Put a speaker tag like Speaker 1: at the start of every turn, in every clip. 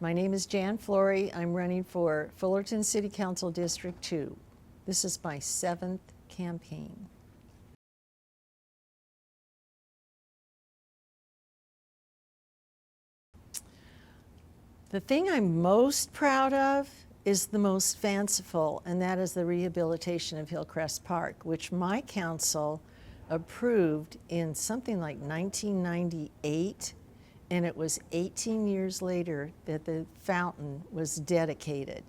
Speaker 1: My name is Jan Flory. I'm running for Fullerton City Council District 2. This is my 7th campaign. The thing I'm most proud of is the most fanciful, and that is the rehabilitation of Hillcrest Park, which my council approved in something like 1998, and it was 18 years later that the fountain was dedicated.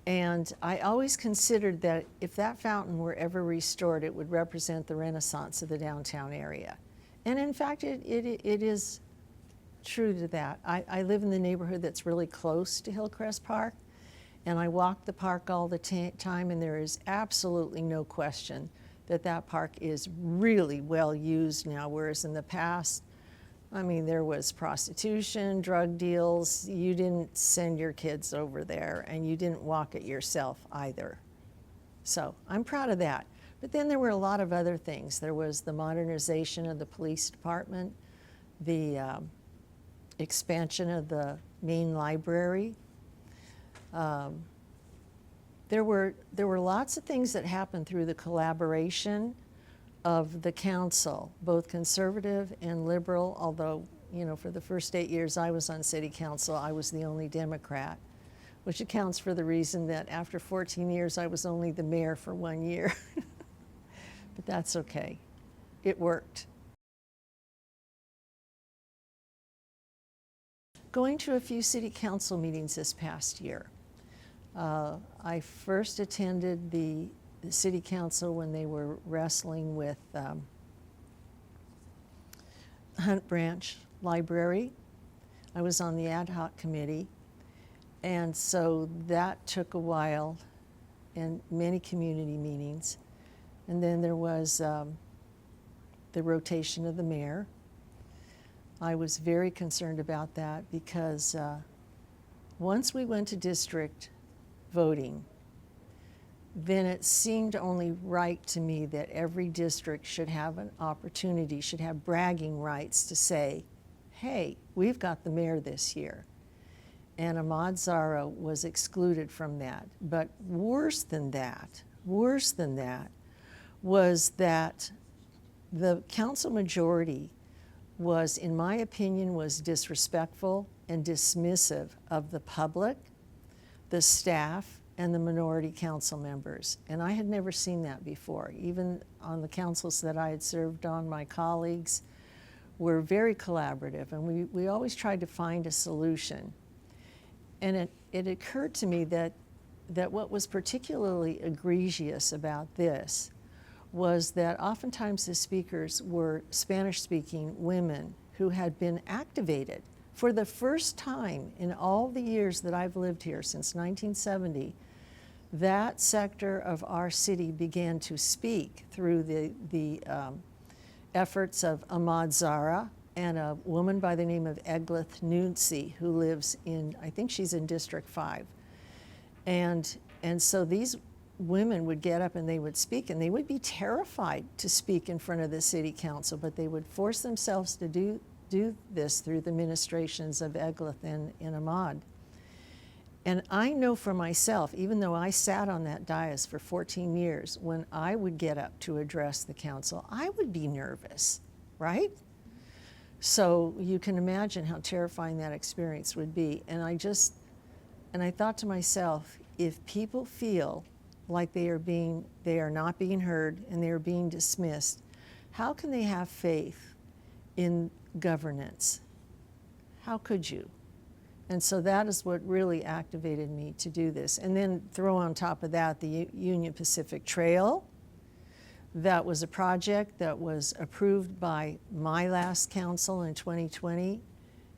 Speaker 1: And I always considered that if that fountain were ever restored, it would represent the renaissance of the downtown area. And in fact, it is true to that. I live in the neighborhood that's really close to Hillcrest Park, and I walk the park all the time, and there is absolutely no question that that park is really well used now, whereas in the past, I mean, there was prostitution, drug deals. You didn't send your kids over there, and you didn't walk it yourself either. So I'm proud of that. But then there were a lot of other things. There was the modernization of the police department, the expansion of the main library. There were lots of things that happened through the collaboration of the council, both conservative and liberal, although, you know, for the first 8 years I was on city council, I was the only Democrat, which accounts for the reason that after 14 years I was only the mayor for 1 year. But that's okay. It worked. Going to a few city council meetings this past year. I first attended the city council when they were wrestling with Hunt Branch Library. I was on the ad hoc committee, and so that took a while and many community meetings. And then there was the rotation of the mayor. I was very concerned about that because once we went to district voting, then it seemed only right to me that every district should have an opportunity, should have bragging rights to say, hey, we've got the mayor this year. And Ahmad Zara was excluded from that. But worse than that was that the council majority was, in my opinion, was disrespectful and dismissive of the public, the staff, and the minority council members. And I had never seen that before. Even on the councils that I had served on, my colleagues were very collaborative, and we always tried to find a solution. And it occurred to me that what was particularly egregious about this was that oftentimes the speakers were Spanish-speaking women who had been activated. For the first time in all the years that I've lived here, since 1970, that sector of our city began to speak through the efforts of Ahmad Zara and a woman by the name of Eglith Nunsi, who lives in, I think she's in District 5. And so these women would get up and they would speak, and they would be terrified to speak in front of the city council, but they would force themselves to do this through the ministrations of Eglith and Ahmad. And I know for myself, even though I sat on that dais for 14 years, when I would get up to address the council, I would be nervous, right? So you can imagine how terrifying that experience would be. And I thought to myself, if people feel like they are not being heard and they are being dismissed, how can they have faith in governance? How could you? And so that is what really activated me to do this. And then throw on top of that the Union Pacific Trail. That was a project that was approved by my last council in 2020,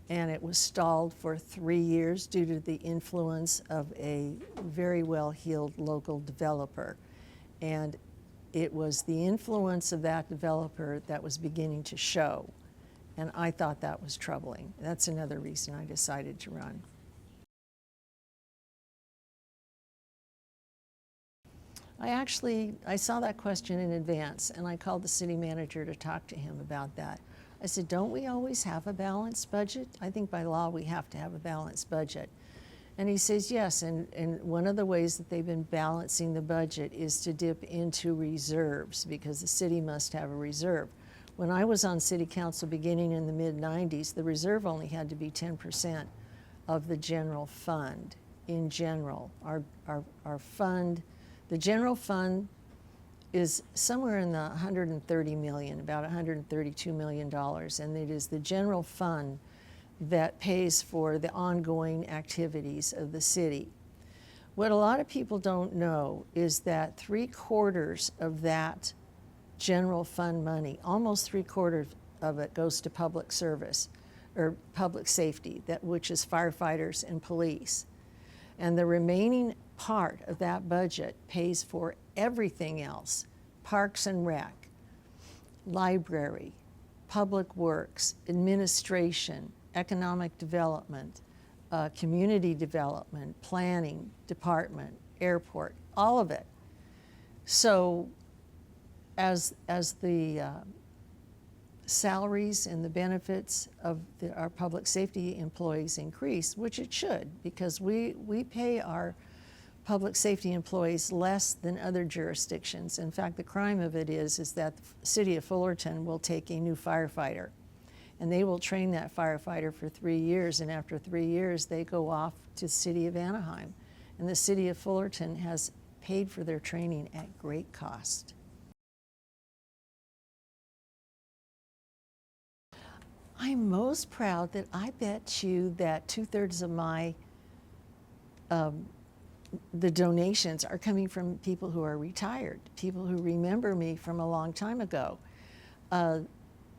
Speaker 1: and it was stalled for 3 years due to the influence of a very well-heeled local developer. And it was the influence of that developer that was beginning to show. And I thought that was troubling. That's another reason I decided to run. I saw that question in advance, and I called the city manager to talk to him about that. I said, don't we always have a balanced budget? I think by law we have to have a balanced budget. And he says, yes, and one of the ways that they've been balancing the budget is to dip into reserves, because the city must have a reserve. When I was on city council beginning in the mid-90s, the reserve only had to be 10% of the general fund in general. Our fund, the general fund is somewhere in the 130 million, about $132 million, and it is the general fund that pays for the ongoing activities of the city. What a lot of people don't know is that 3/4 of that general fund money, almost 3/4 of it, goes to public service or public safety, which is firefighters and police. And the remaining part of that budget pays for everything else: parks and rec, library, public works, administration, economic development, community development, planning department, airport, all of it. So as the salaries and the benefits of our public safety employees increase, which it should, because we pay our public safety employees less than other jurisdictions. In fact, the crime of it is that the city of Fullerton will take a new firefighter, and they will train that firefighter for 3 years, and after 3 years they go off to the city of Anaheim. And the city of Fullerton has paid for their training at great cost. I'm most proud that I bet you that 2/3 of my the donations are coming from people who are retired, people who remember me from a long time ago.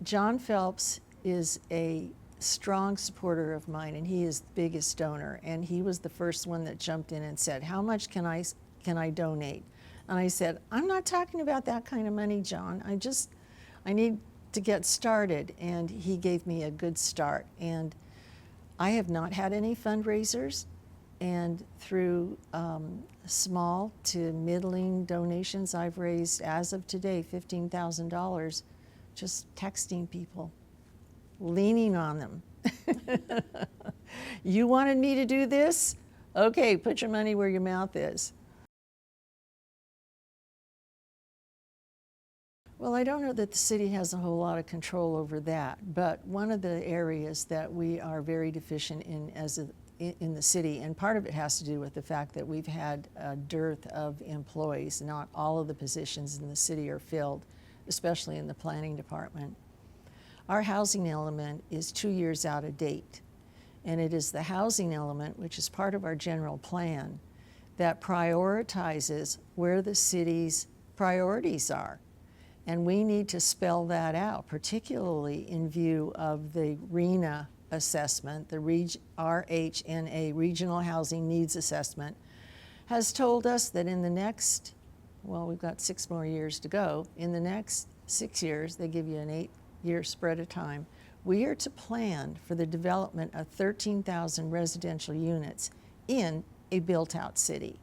Speaker 1: John Phelps is a strong supporter of mine, and he is the biggest donor, and he was the first one that jumped in and said, how much can I donate? And I said, I'm not talking about that kind of money, John. I need to get started. And he gave me a good start. And I have not had any fundraisers, and through small to middling donations, I've raised, as of today, $15,000 just texting people, leaning on them. You wanted me to do this? Okay, put your money where your mouth is. Well, I don't know that the city has a whole lot of control over that, but one of the areas that we are very deficient in the city, and part of it has to do with the fact that we've had a dearth of employees. Not all of the positions in the city are filled, especially in the planning department. Our housing element is 2 years out of date, and it is the housing element, which is part of our general plan, that prioritizes where the city's priorities are. And we need to spell that out, particularly in view of the RHNA assessment. The RHNA, Regional Housing Needs Assessment, has told us that in the next, well, we've got 6 more years to go. In the next 6 years, they give you an 8-year spread of time, we are to plan for the development of 13,000 residential units in a built-out city.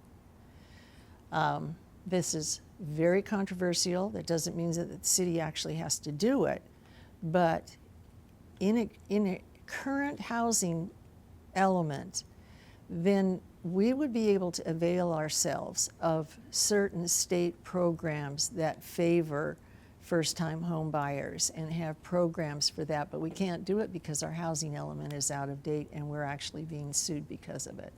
Speaker 1: This is very controversial. That doesn't mean that the city actually has to do it, but in a current housing element, then we would be able to avail ourselves of certain state programs that favor first-time home buyers and have programs for that, but we can't do it because our housing element is out of date and we're actually being sued because of it.